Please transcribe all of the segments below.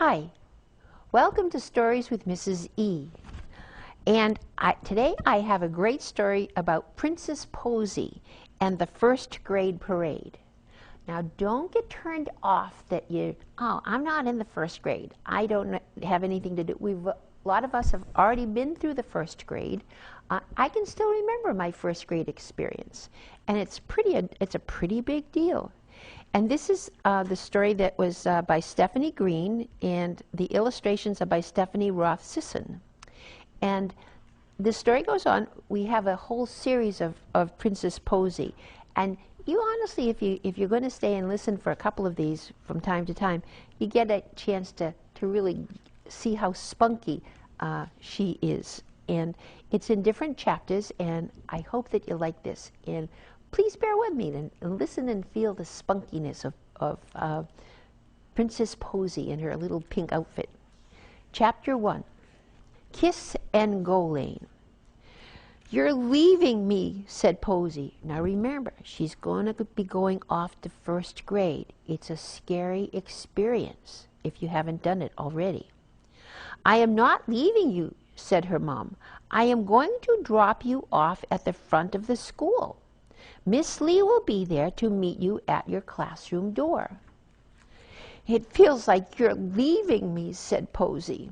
Hi, welcome to Stories with Mrs. E. And today I have a great story about Princess Posey and the first grade parade. Now don't get turned off that I'm not in the first grade. I don't have anything to do. A lot of us have already been through the first grade. I can still remember my first grade experience, and it's a pretty big deal. And this is the story that was by Stephanie Green, and the illustrations are by Stephanie Roth-Sisson. And the story goes on. We have a whole series of Princess Posey. And you honestly, if you're going to stay and listen for a couple of these from time to time, you get a chance to really see how spunky she is. And it's in different chapters, and I hope that you like this. And please bear with me and listen and feel the spunkiness of Princess Posey in her little pink outfit. Chapter 1, Kiss and Go Lane. "You're leaving me," said Posey. Now remember, she's going to be going off to first grade. It's a scary experience if you haven't done it already. "I am not leaving you," said her mom. "I am going to drop you off at the front of the school. Miss Lee will be there to meet you at your classroom door." "It feels like you're leaving me," said Posey.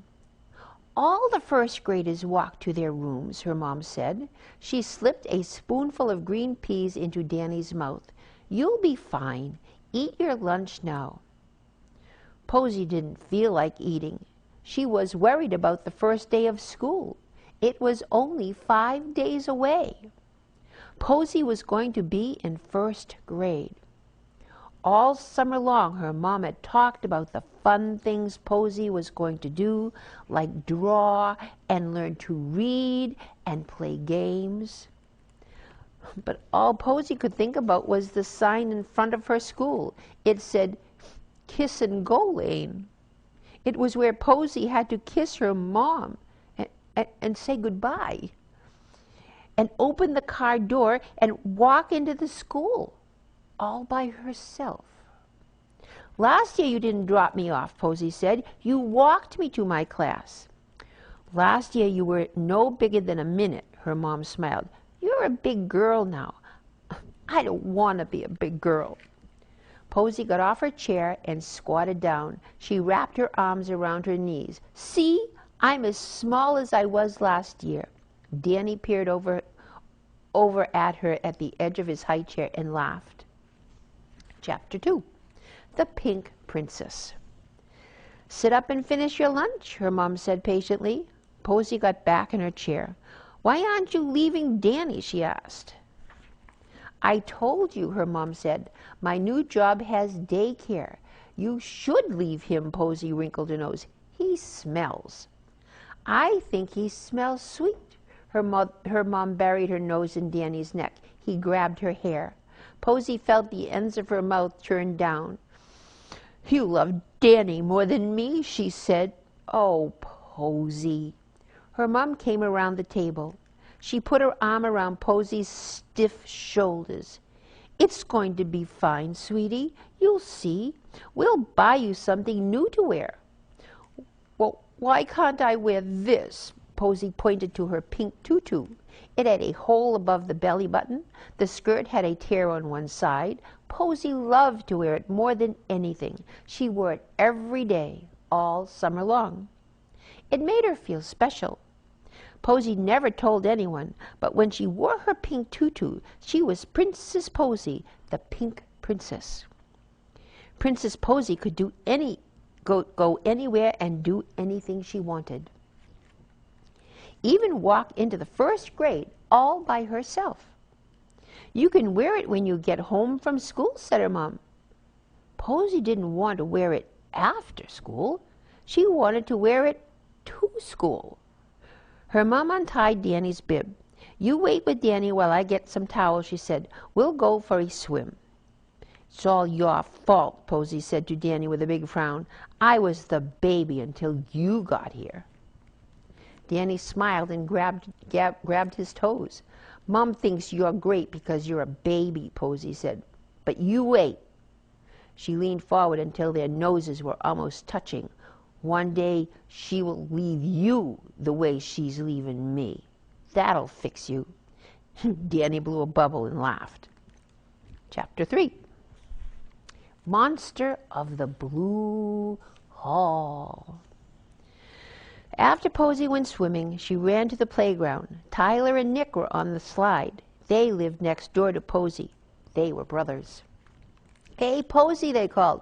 "All the first graders walk to their rooms," her mom said. She slipped a spoonful of green peas into Danny's mouth. "You'll be fine. Eat your lunch now." Posey didn't feel like eating. She was worried about the first day of school. It was only 5 days away. Posey was going to be in first grade. All summer long, her mom had talked about the fun things Posey was going to do, like draw and learn to read and play games. But all Posey could think about was the sign in front of her school. It said, "Kiss and Go Lane." It was where Posey had to kiss her mom and say goodbye, and open the car door and walk into the school all by herself. "Last year you didn't drop me off," Posey said. "You walked me to my class." "Last year you were no bigger than a minute," her mom smiled. "You're a big girl now." "I don't want to be a big girl." Posey got off her chair and squatted down. She wrapped her arms around her knees. "See, I'm as small as I was last year." Danny peered over at her at the edge of his high chair and laughed. Chapter 2, The Pink Princess. "Sit up and finish your lunch," her mom said patiently. Posey got back in her chair. "Why aren't you leaving Danny?" she asked. "I told you," her mom said. "My new job has daycare." "You should leave him," Posey wrinkled her nose. "He smells." "I think he smells sweet." Her mom buried her nose in Danny's neck. He grabbed her hair. Posey felt the ends of her mouth turn down. "You love Danny more than me," she said. "Oh, Posey." Her mom came around the table. She put her arm around Posey's stiff shoulders. "It's going to be fine, sweetie. You'll see. We'll buy you something new to wear." "Well, why can't I wear this?" Posey pointed to her pink tutu. It had a hole above the belly button. The skirt had a tear on one side. Posey loved to wear it more than anything. She wore it every day, all summer long. It made her feel special. Posey never told anyone, but when she wore her pink tutu, she was Princess Posey, the Pink Princess. Princess Posey could go anywhere and do anything she wanted. Even walk into the first grade all by herself. "You can wear it when you get home from school," said her mom. Posey didn't want to wear it after school. She wanted to wear it to school. Her mom untied Danny's bib. "You wait with Danny while I get some towels," she said. "We'll go for a swim." "It's all your fault," Posey said to Danny with a big frown. "I was the baby until you got here." Danny smiled and grabbed his toes. "Mom thinks you're great because you're a baby," Posey said. "But you wait." She leaned forward until their noses were almost touching. One day she will leave you the way she's leaving me. That'll fix you." Danny blew a bubble and laughed. Chapter 3. Monster of the Blue Hall. After Posey went swimming, she ran to the playground. Tyler and Nick were on the slide. They lived next door to Posey. They were brothers. "Hey, Posey," they called.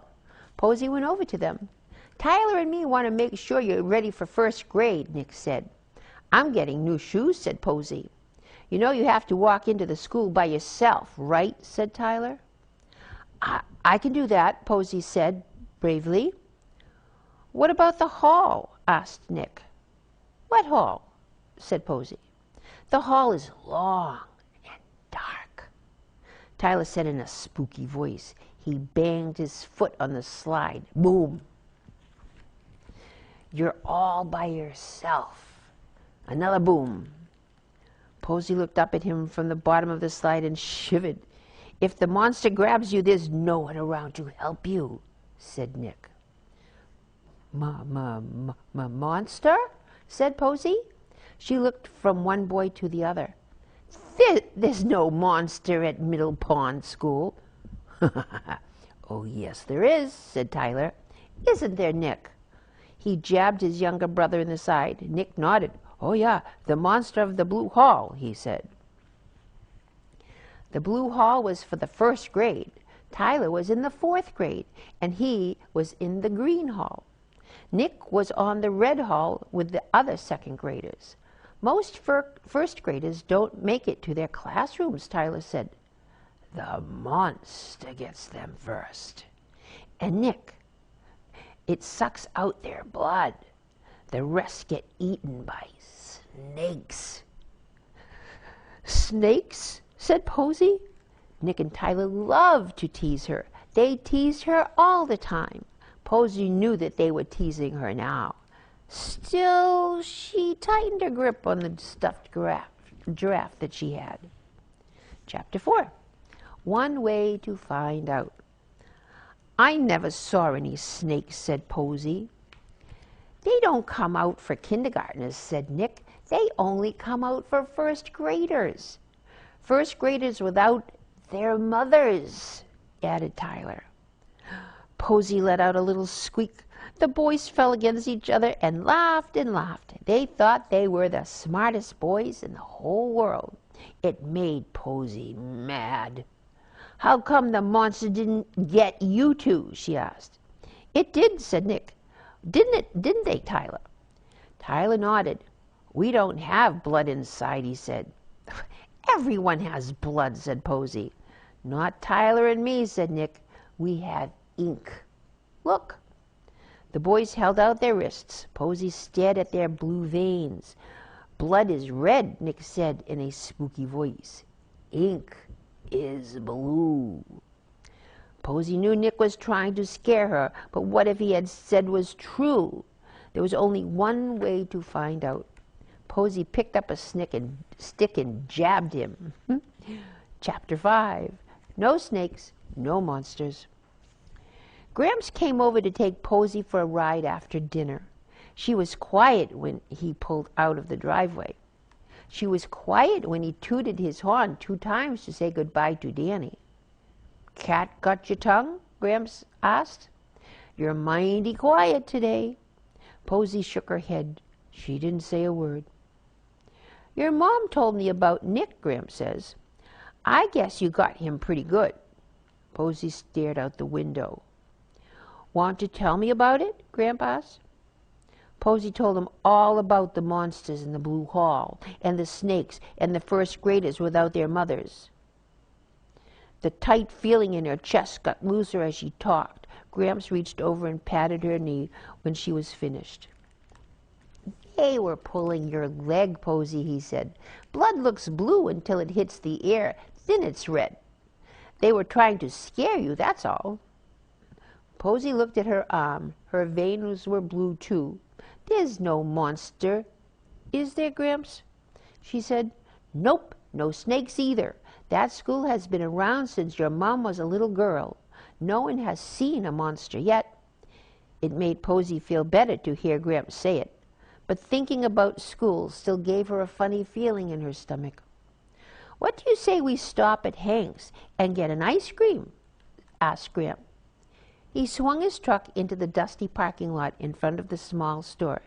Posey went over to them. "Tyler and me want to make sure you're ready for first grade," Nick said. "I'm getting new shoes," said Posey. "You know you have to walk into the school by yourself, right?" said Tyler. I can do that," Posey said bravely. "What about the hall?" asked Nick. "What hall?" said Posey. "The hall is long and dark," Tyler said in a spooky voice. He banged his foot on the slide. Boom. "You're all by yourself." Another boom. Posey looked up at him from the bottom of the slide and shivered. "If the monster grabs you, there's no one around to help you," said Nick. Monster?" said Posey. She looked from one boy to the other. There's no monster at Middle Pond School." "Oh, yes, there is," said Tyler. "Isn't there, Nick?" He jabbed his younger brother in the side. Nick nodded. "Oh, yeah, the monster of the Blue Hall," he said. The Blue Hall was for the first grade. Tyler was in the 4th grade, and he was in the Green Hall. Nick was on the Red Hall with the other 2nd graders. "Most first graders don't make it to their classrooms," Tyler said. "The monster gets them first. And Nick, it sucks out their blood. The rest get eaten by snakes." "Snakes?" said Posey. Nick and Tyler loved to tease her. They teased her all the time. Posey knew that they were teasing her now. Still, she tightened her grip on the stuffed giraffe that she had. Chapter 4. One way to find out. "I never saw any snakes," said Posey. "They don't come out for kindergartners," said Nick. "They only come out for first graders. First graders without their mothers," added Tyler. Posey let out a little squeak. The boys fell against each other and laughed and laughed. They thought they were the smartest boys in the whole world. It made Posey mad. "How come the monster didn't get you two?" she asked. "It did," said Nick. Didn't they, Tyler?" Tyler nodded. "We don't have blood inside," he said. "Everyone has blood," said Posey. "Not Tyler and me," said Nick. "We have ink. Look." The boys held out their wrists. Posey stared at their blue veins. "Blood is red," Nick said in a spooky voice. "Ink is blue." Posey knew Nick was trying to scare her, but what if he had said was true? There was only one way to find out. Posey picked up a stick and jabbed him. Chapter 5. No snakes, no monsters. Gramps came over to take Posey for a ride after dinner. She was quiet when he pulled out of the driveway. She was quiet when he tooted his horn 2 times to say goodbye to Danny. "Cat got your tongue?" Gramps asked. "You're mighty quiet today." Posey shook her head. She didn't say a word. "Your mom told me about Nick," Gramps says. "I guess you got him pretty good." Posey stared out the window. "Want to tell me about it?" Gramps asked. Posey told him all about the monsters in the Blue Hall, and the snakes, and the first graders without their mothers. The tight feeling in her chest got looser as she talked. Gramps reached over and patted her knee when she was finished. "They were pulling your leg, Posey," he said. "Blood looks blue until it hits the air, then it's red. They were trying to scare you, that's all." Posey looked at her arm. Her veins were blue, too. "There's no monster, is there, Gramps?" She said, "Nope, no snakes either. That school has been around since your mom was a little girl. No one has seen a monster yet." It made Posey feel better to hear Gramps say it, but thinking about school still gave her a funny feeling in her stomach. "What do you say we stop at Hank's and get an ice cream?" asked Gramps. He swung his truck into the dusty parking lot in front of the small store,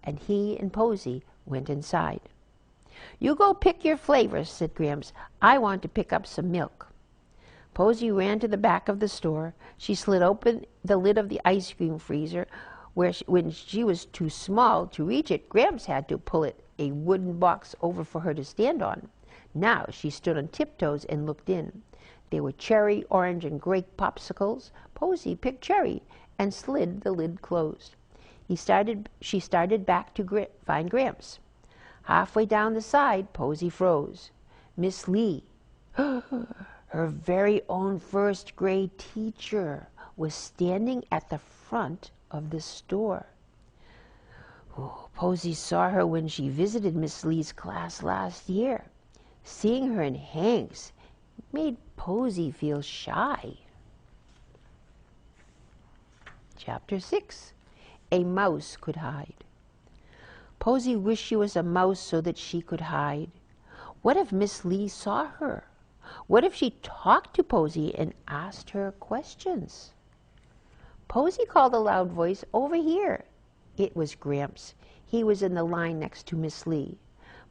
and he and Posey went inside. "You go pick your flavors," said Gramps. "I want to pick up some milk." Posey ran to the back of the store. She slid open the lid of the ice cream freezer. When she was too small to reach it, Gramps had to pull a wooden box over for her to stand on. Now she stood on tiptoes and looked in. There were cherry, orange, and grape popsicles. Posey picked cherry and slid the lid closed. She started back to find Gramps. Halfway down the side, Posey froze. Miss Lee, her very own first grade teacher, was standing at the front of the store. Posey saw her when she visited Miss Lee's class last year. Seeing her in Hank's made Posey feel shy. Chapter 6. A Mouse Could Hide. Posey wished she was a mouse so that she could hide. What if Miss Lee saw her? What if she talked to Posey and asked her questions? Posey called a loud voice, "Over here." It was Gramps. He was in the line next to Miss Lee.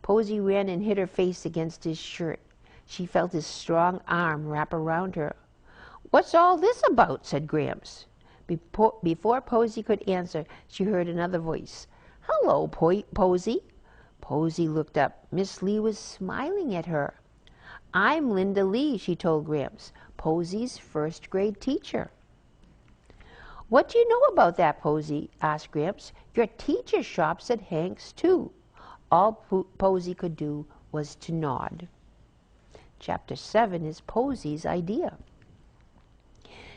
Posey ran and hid her face against his shirt. She felt his strong arm wrap around her. "What's all this about?" said Gramps. Before Posey could answer, she heard another voice. "Hello, Posey." Posey looked up. Miss Lee was smiling at her. "I'm Linda Lee," she told Gramps, "Posey's first grade teacher." "What do you know about that, Posey?" asked Gramps. "Your teacher shops at Hank's, too." All Posey could do was to nod. Chapter 7 is Posey's idea.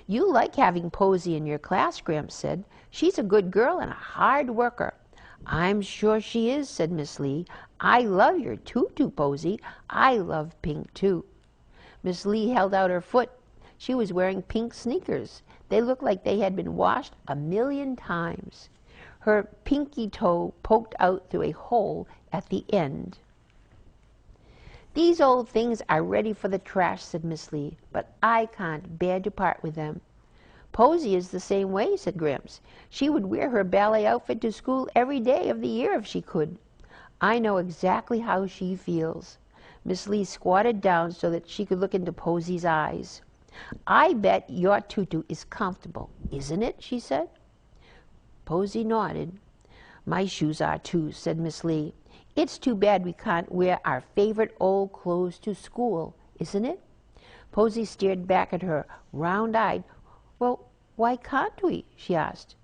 "You like having Posey in your class," Gramps said. "She's a good girl and a hard worker." "I'm sure she is," said Miss Lee. "I love your tutu, Posey. I love pink, too." Miss Lee held out her foot. She was wearing pink sneakers. They looked like they had been washed 1,000,000 times. Her pinky toe poked out through a hole at the end. "These old things are ready for the trash," said Miss Lee, "but I can't bear to part with them." "Posey is the same way," said Gramps. "She would wear her ballet outfit to school every day of the year if she could." "I know exactly how she feels." Miss Lee squatted down so that she could look into Posey's eyes. "I bet your tutu is comfortable, isn't it?" she said. Posey nodded. "My shoes are too," said Miss Lee. "It's too bad we can't wear our favorite old clothes to school, isn't it?" Posey stared back at her, round-eyed. "Well, why can't we?" she asked.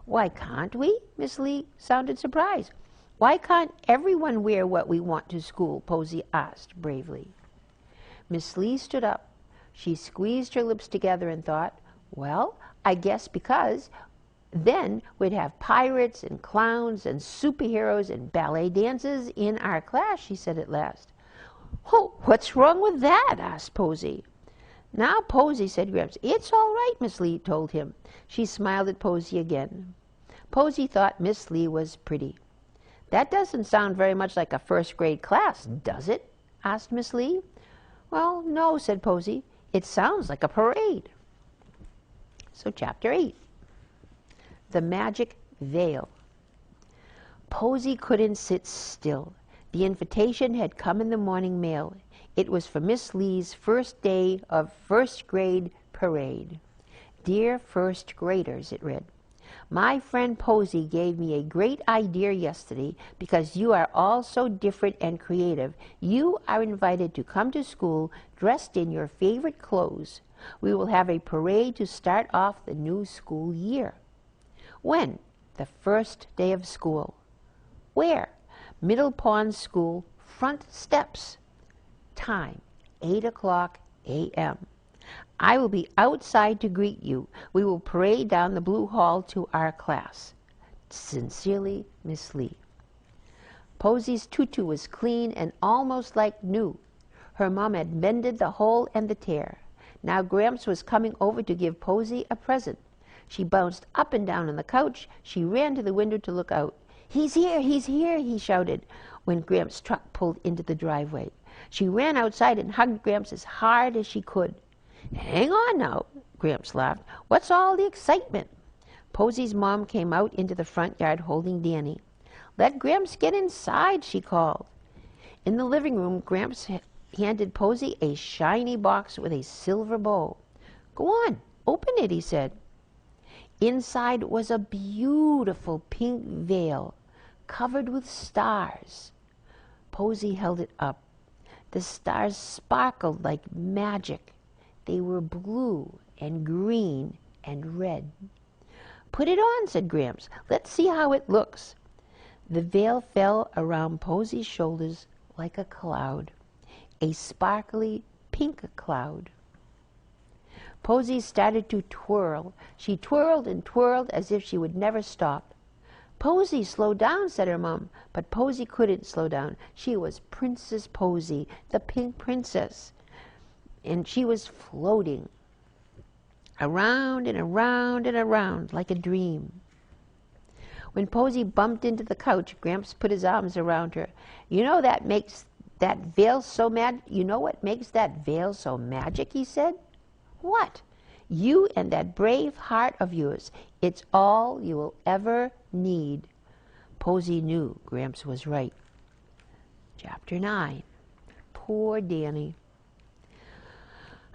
"Why can't we?" Miss Lee sounded surprised. "Why can't everyone wear what we want to school?" Posey asked bravely. Miss Lee stood up. She squeezed her lips together and thought, "Well, I guess because then we'd have pirates and clowns and superheroes and ballet dances in our class," she said at last. "Oh, what's wrong with that?" asked Posey. "Now, Posey," said Gramps. "It's all right," Miss Lee told him. She smiled at Posey again. Posey thought Miss Lee was pretty. "That doesn't sound very much like a first grade class, does it?" asked Miss Lee. "Well, no," said Posey. "It sounds like a parade." So Chapter 8. The Magic Veil. Posey couldn't sit still. The invitation had come in the morning mail. It was for Miss Lee's first day of first grade parade. "Dear first graders," it read, "my friend Posey gave me a great idea yesterday. Because you are all so different and creative, you are invited to come to school dressed in your favorite clothes. We will have a parade to start off the new school year." "When?" "The first day of school." "Where?" "Middle Pond School, front steps." "Time, 8:00 a.m. I will be outside to greet you. We will parade down the blue hall to our class. Sincerely, Miss Lee." Posey's tutu was clean and almost like new. Her mom had mended the hole and the tear. Now Gramps was coming over to give Posey a present. She bounced up and down on the couch. She ran to the window to look out. He's here, he shouted when Gramps' truck pulled into the driveway. She ran outside and hugged Gramps as hard as she could. Hang on now, Gramps laughed. What's all the excitement? Posey's mom came out into the front yard holding Danny. Let Gramps get inside, she called. In the living room, Gramps handed Posey a shiny box with a silver bow. Go on, open it, he said. Inside was a beautiful pink veil covered with stars. Posey held it up. The stars sparkled like magic. They were blue and green and red. Put it on, said Gramps. Let's see how it looks. The veil fell around Posey's shoulders like a cloud, a sparkly pink cloud. Posey started to twirl. She twirled and twirled as if she would never stop. Posey, slow down, said her mom. But Posey couldn't slow down. She was Princess Posey, the pink princess. And she was floating around and around and around like a dream. When Posey bumped into the couch, Gramps put his arms around her. You know what makes that veil so magic, he said. What? You and that brave heart of yours. It's all you will ever need. Posey knew Gramps was right. Chapter 9. Poor Danny.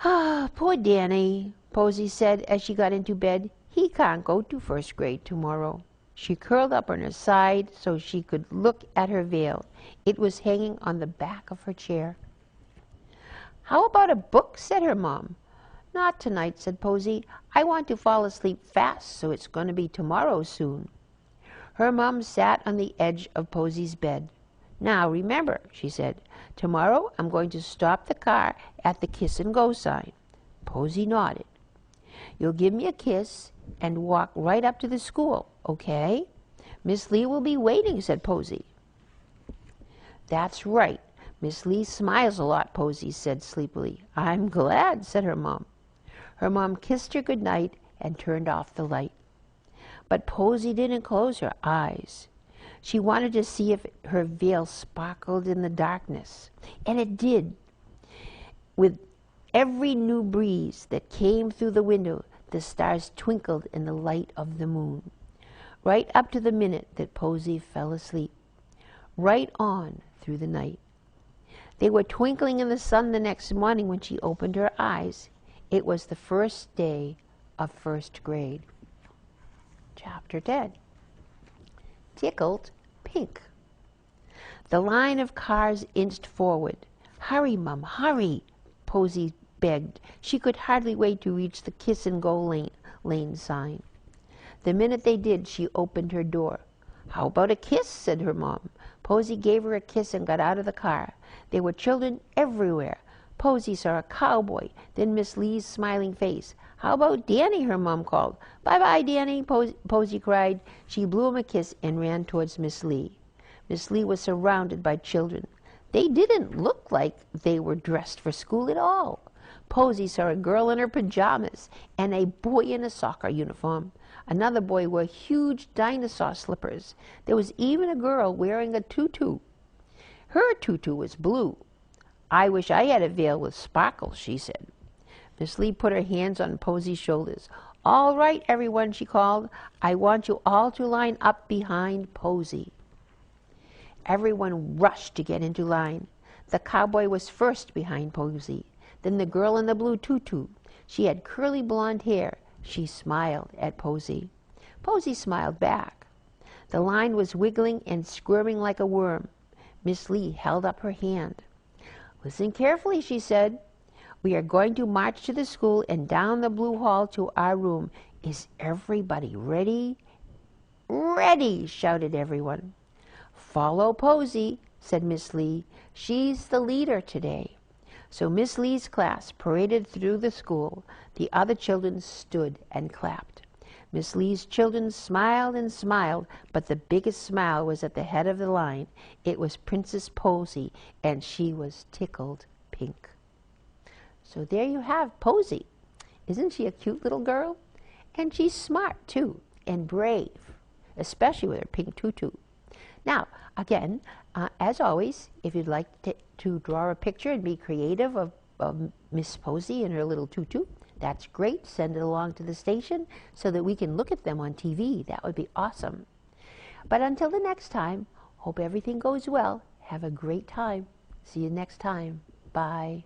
Ah, poor Danny, Posey said as she got into bed. He can't go to first grade tomorrow. She curled up on her side so she could look at her veil. It was hanging on the back of her chair. How about a book, said her mom. Not tonight, said Posey. I want to fall asleep fast, so it's going to be tomorrow soon. Her mom sat on the edge of Posey's bed. Now, remember, she said, tomorrow I'm going to stop the car at the Kiss and Go sign. Posey nodded. You'll give me a kiss and walk right up to the school, okay? Miss Lee will be waiting, said Posey. That's right. Miss Lee smiles a lot, Posey said sleepily. I'm glad, said her mom. Her mom kissed her good night and turned off the light. But Posey didn't close her eyes. She wanted to see if her veil sparkled in the darkness. And it did. With every new breeze that came through the window, the stars twinkled in the light of the moon. Right up to the minute that Posey fell asleep. Right on through the night. They were twinkling in the sun the next morning when she opened her eyes. It was the first day of first grade. Chapter 10. Tickled pink. The line of cars inched forward. Hurry, Mum, hurry, Posey begged. She could hardly wait to reach the Kiss and Go lane sign. The minute they did, she opened her door. How about a kiss, said her mom. Posey gave her a kiss and got out of the car. There were children everywhere. Posey saw a cowboy, then Miss Lee's smiling face. How about Danny, her mom called. Bye-bye, Danny, Posey cried. She blew him a kiss and ran towards Miss Lee. Miss Lee was surrounded by children. They didn't look like they were dressed for school at all. Posey saw a girl in her pajamas and a boy in a soccer uniform. Another boy wore huge dinosaur slippers. There was even a girl wearing a tutu. Her tutu was blue. I wish I had a veil with sparkles, she said. Miss Lee put her hands on Posey's shoulders. All right, everyone, she called. I want you all to line up behind Posey. Everyone rushed to get into line. The cowboy was first behind Posey, then the girl in the blue tutu. She had curly blonde hair. She smiled at Posey. Posey smiled back. The line was wiggling and squirming like a worm. Miss Lee held up her hand. Listen carefully, she said. We are going to march to the school and down the blue hall to our room. Is everybody ready? Ready, shouted everyone. Follow Posey, said Miss Lee. She's the leader today. So Miss Lee's class paraded through the school. The other children stood and clapped. Miss Lee's children smiled and smiled, but the biggest smile was at the head of the line. It was Princess Posey, and she was tickled pink. So there you have Posey. Isn't she a cute little girl? And she's smart, too, and brave, especially with her pink tutu. Now, again, as always, if you'd like to draw a picture and be creative of Miss Posey and her little tutu, that's great. Send it along to the station so that we can look at them on TV. That would be awesome. But until the next time, hope everything goes well. Have a great time. See you next time. Bye.